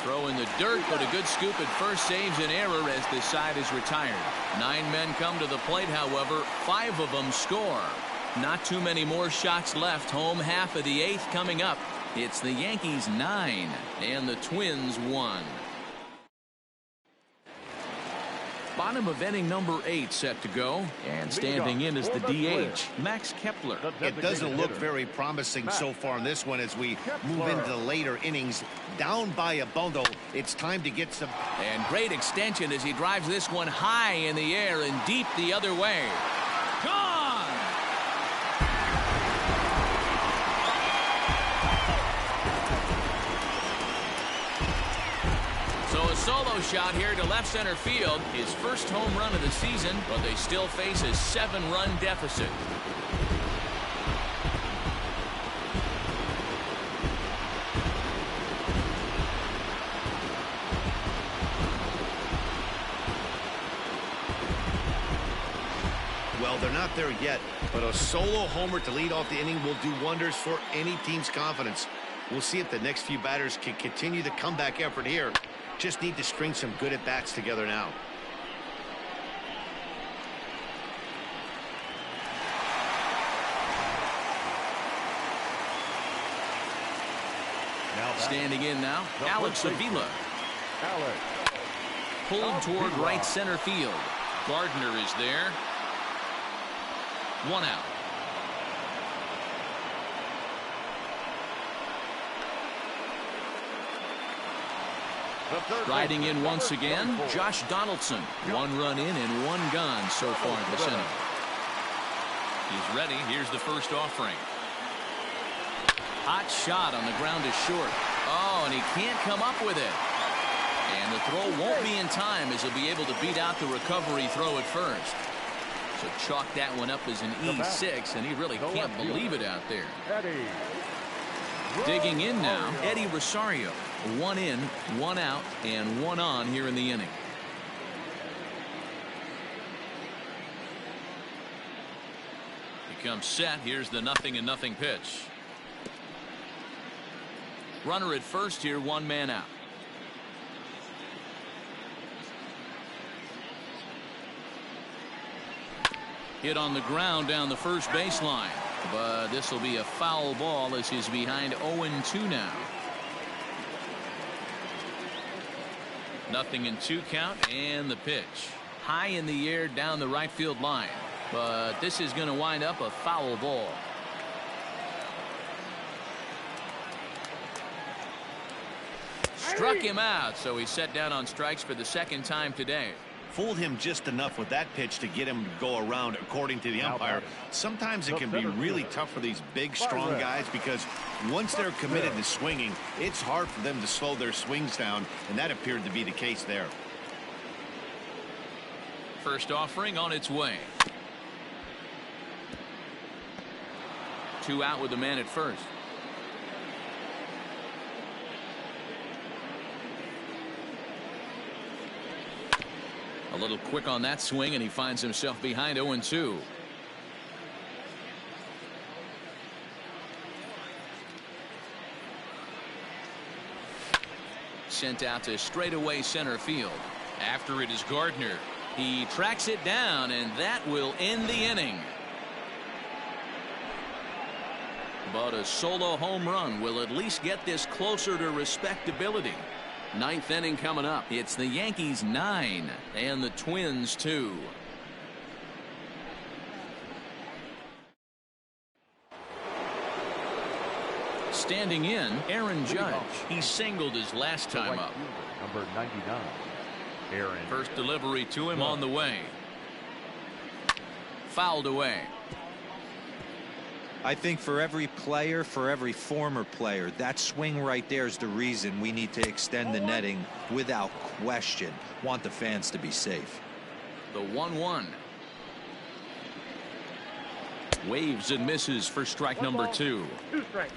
Throw in the dirt, but a good scoop at first saves an error as the side is retired. 9 men come to the plate, however. 5 of them score. Not too many more shots left. Home half of the 8th coming up. It's the Yankees 9 and the Twins 1. Bottom of inning number 8 set to go, and standing in is the DH, Max Kepler. It doesn't look very promising so far in this one as we move into the later innings. Down by a bundle, it's time to get some. And great extension as he drives this one high in the air and deep the other way. Gone! So a solo shot here to left center field. His first home run of the season, but they still face a 7-run deficit. Well, they're not there yet, but a solo homer to lead off the inning will do wonders for any team's confidence. We'll see if the next few batters can continue the comeback effort here. Just need to string some good at-bats together now. Standing in now, Alex Avila. Pulled toward right center field. Gardner is there. 1 out. Riding in once again, Josh Donaldson. 1 run in and 1 gone so far in this inning. He's ready. Here's the first offering. Hot shot on the ground is short. Oh, and he can't come up with it. And the throw won't be in time as he'll be able to beat out the recovery throw at first. So chalk that one up as an E6, and he really can't believe it out there. Digging in now, Eddie Rosario. 1 in, 1 out, and 1 on here in the inning. He comes set. Here's the 0-0 pitch. Runner at first here, 1 man out. Hit on the ground down the first baseline, but this will be a foul ball as he's behind 0-2 now. 0-2 count, and the pitch high in the air down the right field line, but this is going to wind up a foul ball. Struck him out, so he's set down on strikes for the 2nd time today. Fooled him just enough with that pitch to get him to go around, according to the umpire. Sometimes it can be really tough for these big, strong guys because once they're committed to swinging, it's hard for them to slow their swings down, and that appeared to be the case there. First offering on its way. 2 out with the man at first. A little quick on that swing, and he finds himself behind 0-2. Sent out to straightaway center field. After it is Gardner. He tracks it down, and that will end the inning. But a solo home run will at least get this closer to respectability. 9th inning coming up. It's the Yankees 9 and the Twins 2. Standing in, Aaron Judge. He singled his last time up. Number 99, Aaron. First delivery to him on the way. Fouled away. I think for every player, for every former player, that swing right there is the reason we need to extend the netting without question. Want the fans to be safe. The 1-1. Waves and misses for strike number 2. 2 strikes.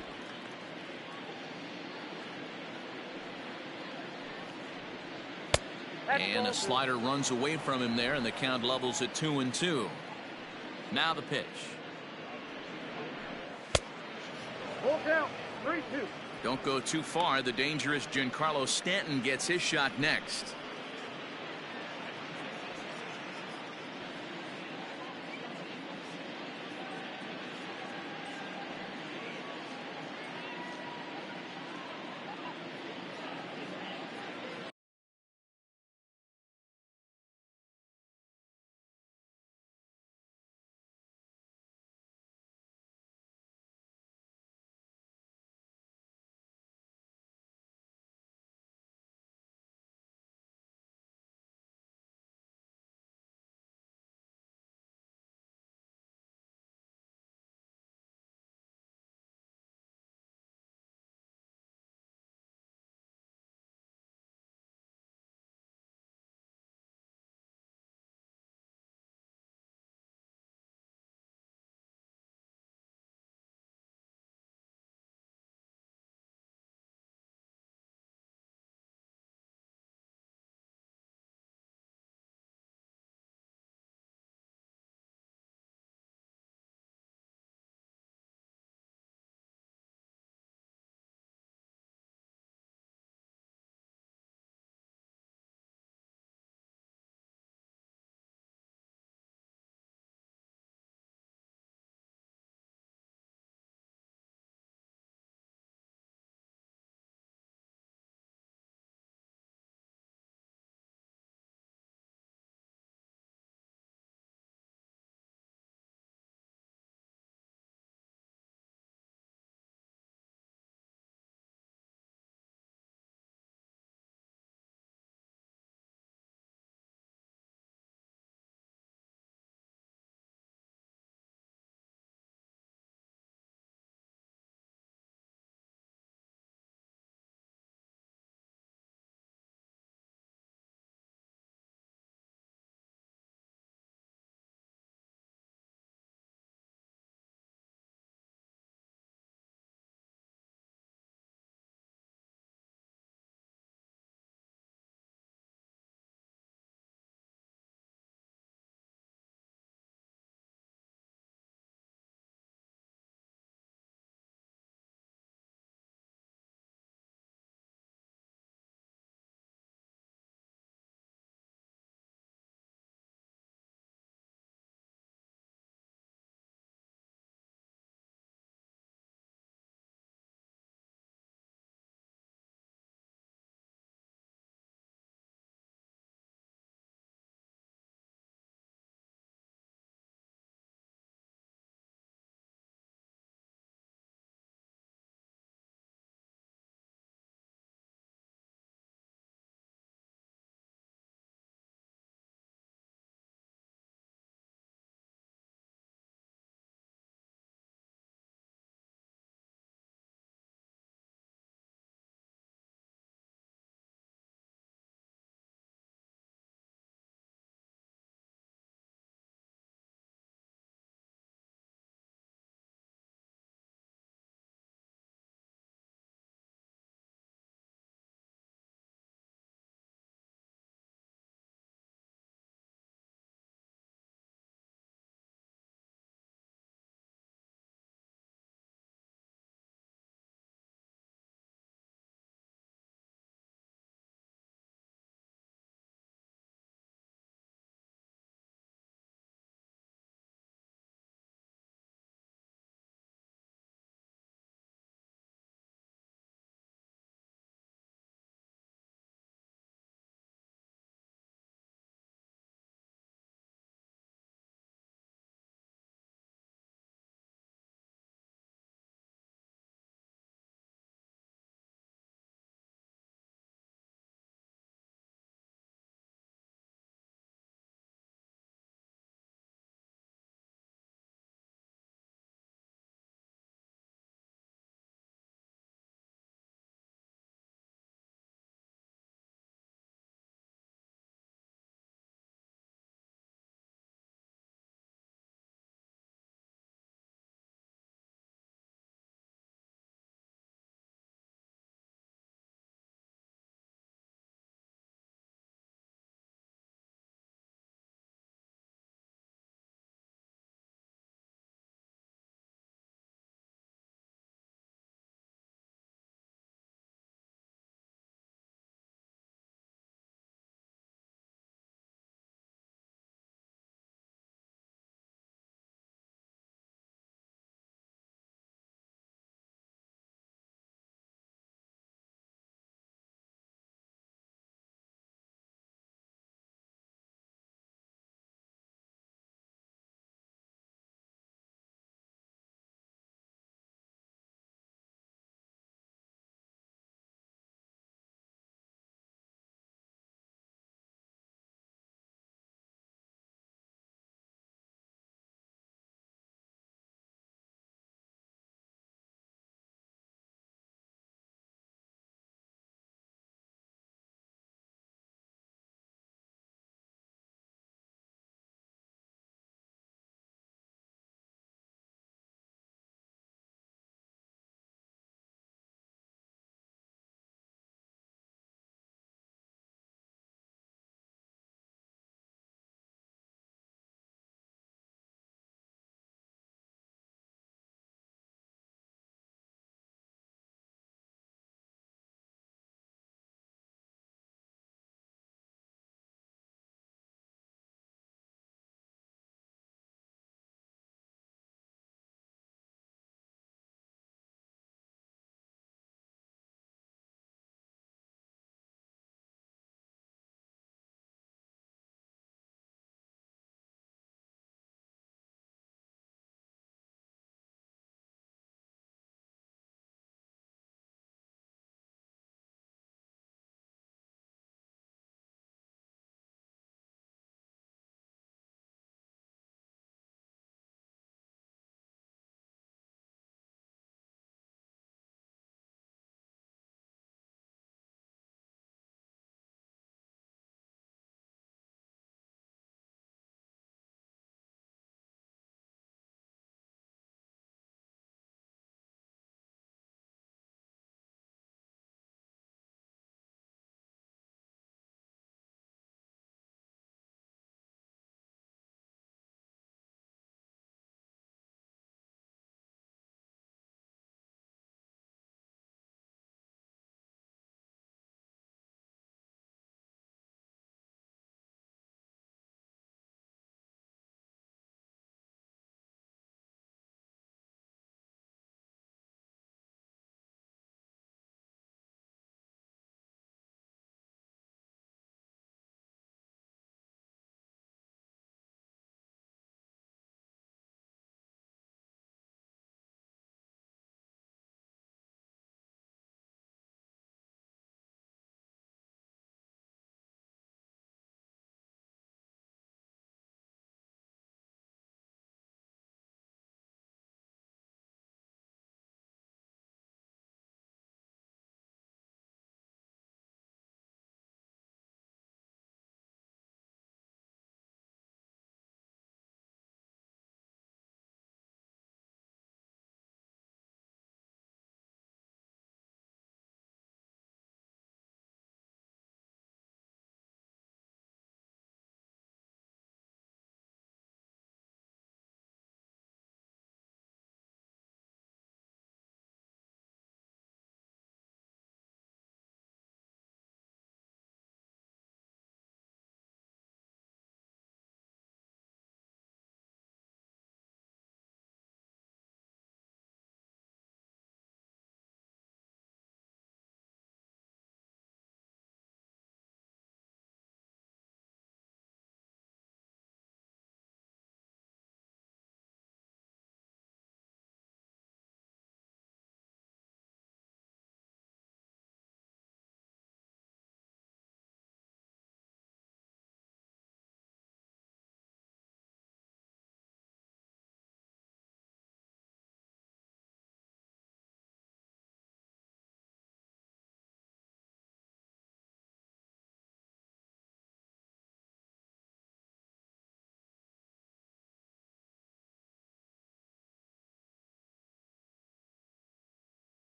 And a slider runs away from him there, and the count levels at 2-2. Now the pitch. Full count. 3-2. Don't go too far. The dangerous Giancarlo Stanton gets his shot next.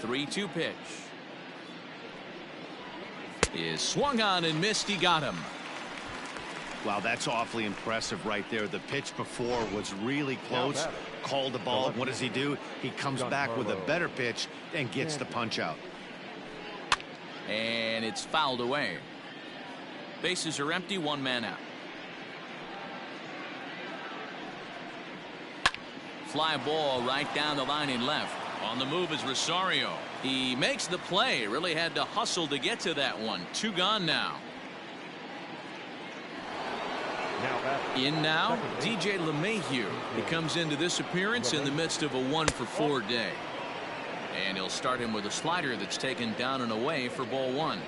3-2 pitch is swung on and missed. He got him. Wow, that's awfully impressive right there. The pitch before was really close. Called the ball. What does he do? He comes back with a better pitch and gets the punch out. And it's fouled away. Bases are empty, 1 man out. Fly ball right down the line in left. On the move is Rosario. He makes the play. Really had to hustle to get to that one. 2 gone now. In now, DJ LeMahieu. He comes into this appearance in the midst of a 1-for-4 day. And he'll start him with a slider that's taken down and away for ball 1.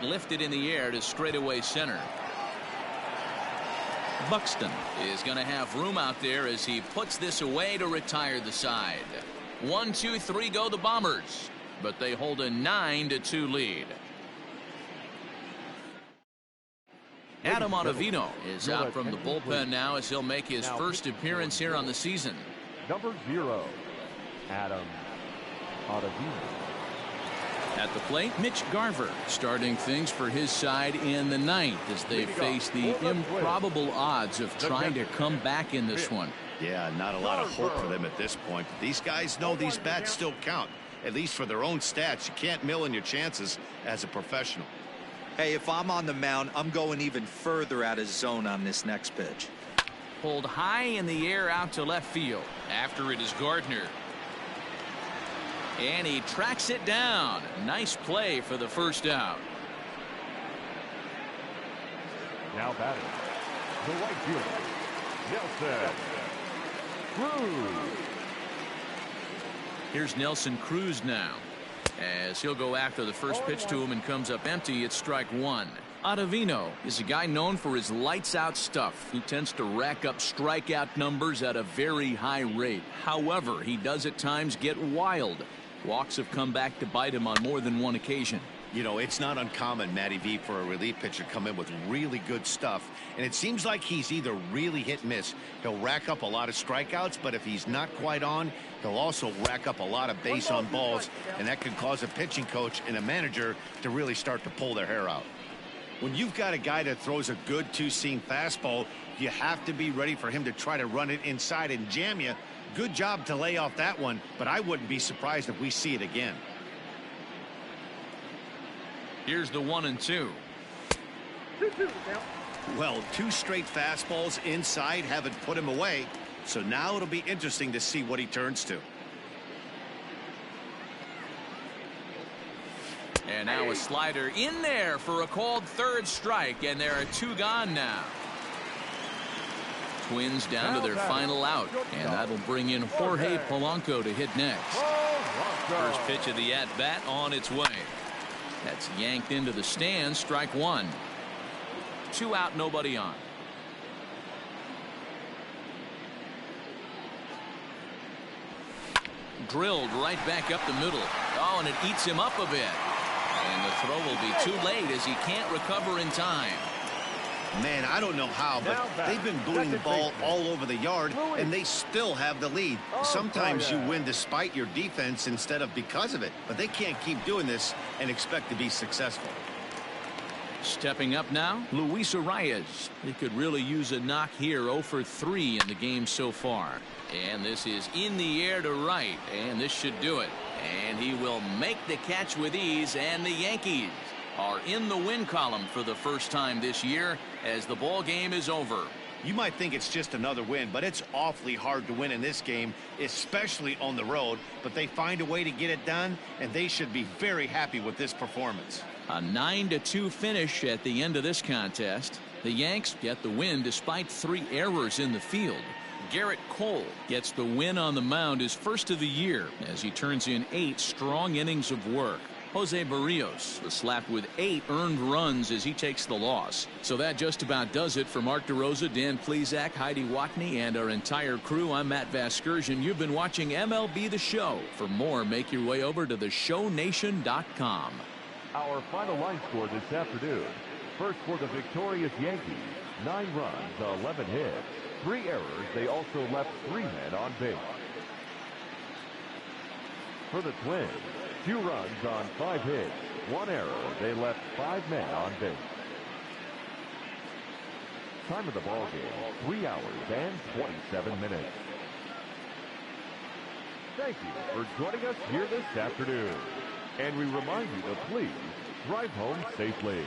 Lifted in the air to straightaway center. Buxton is going to have room out there as he puts this away to retire the side. 1, 2, 3 go the Bombers, but they hold a 9-2 lead. Adam Ottavino is out from the bullpen now as he'll make his first appearance here on the season. Number 0, Adam Ottavino. At the plate, Mitch Garver starting things for his side in the 9th as they face the improbable odds of trying to come back in this one. Yeah, not a lot of hope for them at this point. These guys know these bats still count, at least for their own stats. You can't mill in your chances as a professional. Hey, if I'm on the mound, I'm going even further out of zone on this next pitch. Pulled high in the air out to left field. After it is Gardner. And he tracks it down. Nice play for the first out. Now batting, the right fielder, Nelson Cruz. Here's Nelson Cruz now, as he'll go after the first pitch to him and comes up empty. It's strike 1. Ottavino is a guy known for his lights-out stuff. He tends to rack up strikeout numbers at a very high rate. However, he does at times get wild. Walks have come back to bite him on more than one occasion. You know, it's not uncommon, Matty V, for a relief pitcher to come in with really good stuff. And it seems like he's either really hit and miss. He'll rack up a lot of strikeouts, but if he's not quite on, he'll also rack up a lot of base on balls. And that could cause a pitching coach and a manager to really start to pull their hair out. When you've got a guy that throws a good 2-seam fastball, you have to be ready for him to try to run it inside and jam you. Good job to lay off that one, but I wouldn't be surprised if we see it again. Here's the 1-2. Well, 2 straight fastballs inside haven't put him away, so now it'll be interesting to see what he turns to. And now a slider in there for a called 3rd strike, and there are 2 gone now. Twins down to their final out, and that'll bring in Jorge Polanco to hit next. First pitch of the at-bat on its way. That's yanked into the stands. Strike 1. 2 out, nobody on. Drilled right back up the middle. Oh, and it eats him up a bit. And the throw will be too late as he can't recover in time. Man, I don't know how, but they've been booting the ball all over the yard, and they still have the lead. Sometimes you win despite your defense instead of because of it, but they can't keep doing this and expect to be successful. Stepping up now, Luis Arias. He could really use a knock here. 0 for 3 in the game so far. And this is in the air to right, and this should do it. And he will make the catch with ease, and the Yankees are in the win column for the first time this year as the ball game is over. You might think it's just another win, but it's awfully hard to win in this game, especially on the road. But they find a way to get it done, and they should be very happy with this performance. A 9-2 finish at the end of this contest. The Yanks get the win despite 3 errors in the field. Garrett Cole gets the win on the mound, his first of the year, as he turns in 8 strong innings of work. Jose Barrios was slapped with 8 earned runs as he takes the loss. So that just about does it for Mark DeRosa, Dan Plesac, Heidi Watney, and our entire crew. I'm Matt Vasgersian. You've been watching MLB The Show. For more, make your way over to theshownation.com. Our final line score this afternoon. First for the victorious Yankees, 9 runs, 11 hits, 3 errors. They also left 3 men on base. For the Twins, 2 runs on 5 hits, 1 error. They left 5 men on base. Time of the ball game, 3 hours and 27 minutes. Thank you for joining us here this afternoon. And we remind you to please drive home safely.